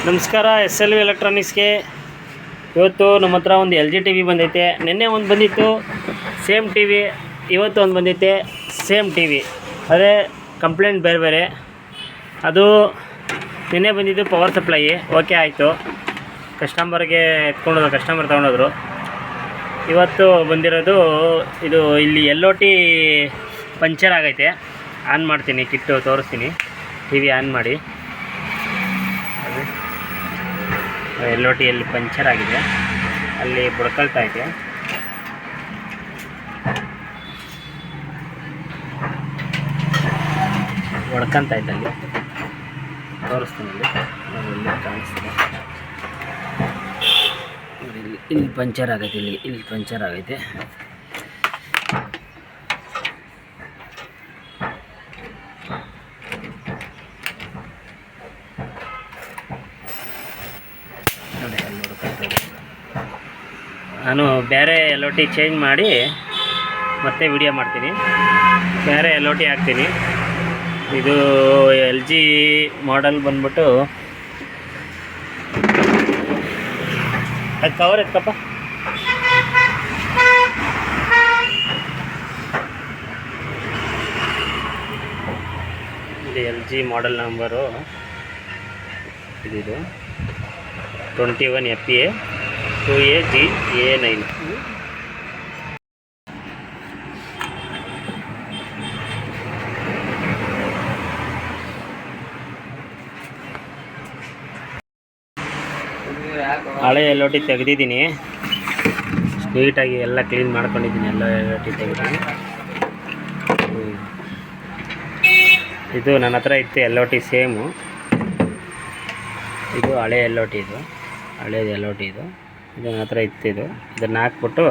ನಮಸ್ಕಾರ, SLV ಎಲೆಕ್ಟ್ರಾನಿಕ್ಸ್ಗೆ. ಇವತ್ತು ನಮ್ಮ ಹತ್ರ ಒಂದು LG TV ಬಂದೈತೆ. ನಿನ್ನೆ ಒಂದು ಬಂದಿತ್ತು ಸೇಮ್ TV, ಇವತ್ತು ಒಂದು ಬಂದೈತೆ ಸೇಮ್ TV. ಅದೇ ಕಂಪ್ಲೇಂಟ್ ಬೇರೆ ಬೇರೆ. ಅದು ನಿನ್ನೆ ಬಂದಿದ್ದು ಪವರ್ ಸಪ್ಲೈ ಓಕೆ ಆಯಿತು, ಕಸ್ಟಮರ್ಗೆ ಎತ್ಕೊಂಡೋದ್ರು, ಕಸ್ಟಮರ್ ತೊಗೊಂಡೋದ್ರು. ಇವತ್ತು ಬಂದಿರೋದು ಇದು ಇಲ್ಲಿ LOT ಪಂಚರ್ ಆಗೈತೆ. ಆನ್ ಮಾಡ್ತೀನಿ, ಕಿಟ್ಟು ತೋರಿಸ್ತೀನಿ. TV ಆನ್ ಮಾಡಿ. LOT ಅಲ್ಲಿ ಪಂಚರ್ ಆಗಿದೆ, ಅಲ್ಲಿ ಬುಡ್ಕೊಳ್ತಾ ಇದೆ. ಹೊಡ್ಕೊಂತ ಇದೆ, ಅಲ್ಲಿ ತೋರಿಸ್ತೀನಿ. ಇಲ್ಲಿ ಕಾಣಿಸ್ತಿದೆ, ಇಲ್ಲಿ ಪಂಚರ್ ಆಗೈತೆ, ಇಲ್ಲಿ ಪಂಚರ್ ಆಗೈತೆ. ನಾನು ಬೇರೆ LOT ಚೇಂಜ್ ಮಾಡಿ ಮತ್ತೆ ವಿಡಿಯೋ ಮಾಡ್ತೀನಿ. ಬೇರೆ LOT ಹಾಕ್ತೀನಿ. ಇದು LG ಮಾಡೆಲ್ ಬಂದ್ಬಿಟ್ಟು ಅದು ಕವರ್ ಎತ್ಕಪ್ಪ. ಇದು LG ಮಾಡೆಲ್ ನಂಬರು ಇದು 21 FA 2AG-A9. ಹಳೆ LOT ತೆಗೆದಿದ್ದೀನಿ, ನೀಟಾಗಿ ಎಲ್ಲ ಕ್ಲೀನ್ ಮಾಡ್ಕೊಂಡಿದ್ದೀನಿ. ಎಲ್ಲ LOT ತೆಗೆದಿದ್ದೀನಿ. ಇದು ನನ್ನ ಹತ್ರ ಇತ್ತು LOT ಸೇಮು. ಇದು ಹಳೆ LOT, ಇದು ಹಳೇದು LOT. ಇದು ನನ್ನ ಹತ್ರ ಇತ್ತು. ಇದನ್ನು ಹಾಕ್ಬಿಟ್ಟು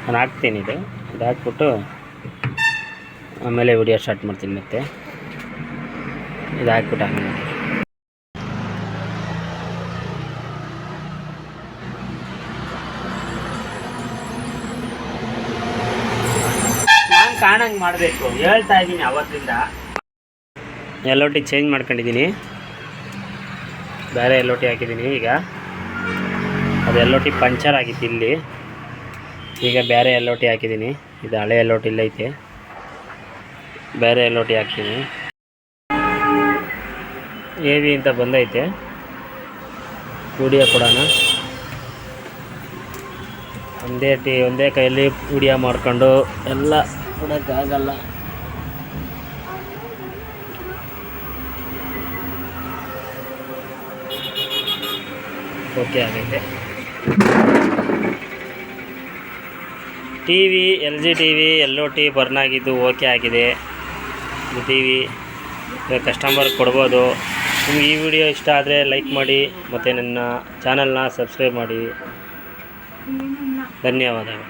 ನಾನು ಹಾಕ್ತೀನಿ. ಇದು ಹಾಕ್ಬಿಟ್ಟು ಆಮೇಲೆ ವಿಡಿಯೋ ಸ್ಟಾರ್ಟ್ ಮಾಡ್ತೀನಿ. ಮತ್ತೆ ಇದು ಹಾಕ್ಬಿಟ್ಟು ಆಮೇಲೆ ನಾನು ಕಾಣಂಗೆ ಮಾಡಬೇಕು ಹೇಳ್ತಾ ಇದ್ದೀನಿ. ಅವತ್ತಿಂದ LOT ಚೇಂಜ್ ಮಾಡ್ಕೊಂಡಿದ್ದೀನಿ, ಬೇರೆ LOT ಹಾಕಿದ್ದೀನಿ. ಈಗ ಅದು LOT ಪಂಚರ್ ಆಗಿತ್ತು ಇಲ್ಲಿ, ಈಗ ಬೇರೆ LOT ಹಾಕಿದ್ದೀನಿ. ಇದು ಹಳೆ LOT ಇಲ್ಲೈತೆ, ಬೇರೆ LOT ಹಾಕ್ತೀನಿ. AV ಅಂತ ಬಂದೈತೆ, ವಿಡಿಯೋ ಕೊಡೋಣ. ಒಂದೇ ಕೈಯಲ್ಲಿ ವಿಡಿಯೋ ಮಾಡ್ಕೊಂಡು ಎಲ್ಲ ಕೊಡೋಕ್ಕಾಗಲ್ಲ. ಓಕೆ ಆಗೈತೆ. TV LG TV LOT burn ಆಗಿದ್ದು ಓಕೆ ಆಗಿದೆ. ಇದು TV ಕಸ್ಟಮರ್ ಕೊಡ್ಬೋದು. ನಿಮಗೆ ಈ ವಿಡಿಯೋ ಇಷ್ಟ ಆದರೆ ಲೈಕ್ ಮಾಡಿ, ಮತ್ತು ನನ್ನ ಚಾನಲ್ನ ಸಬ್ಸ್ಕ್ರೈಬ್ ಮಾಡಿ. ಧನ್ಯವಾದಗಳು.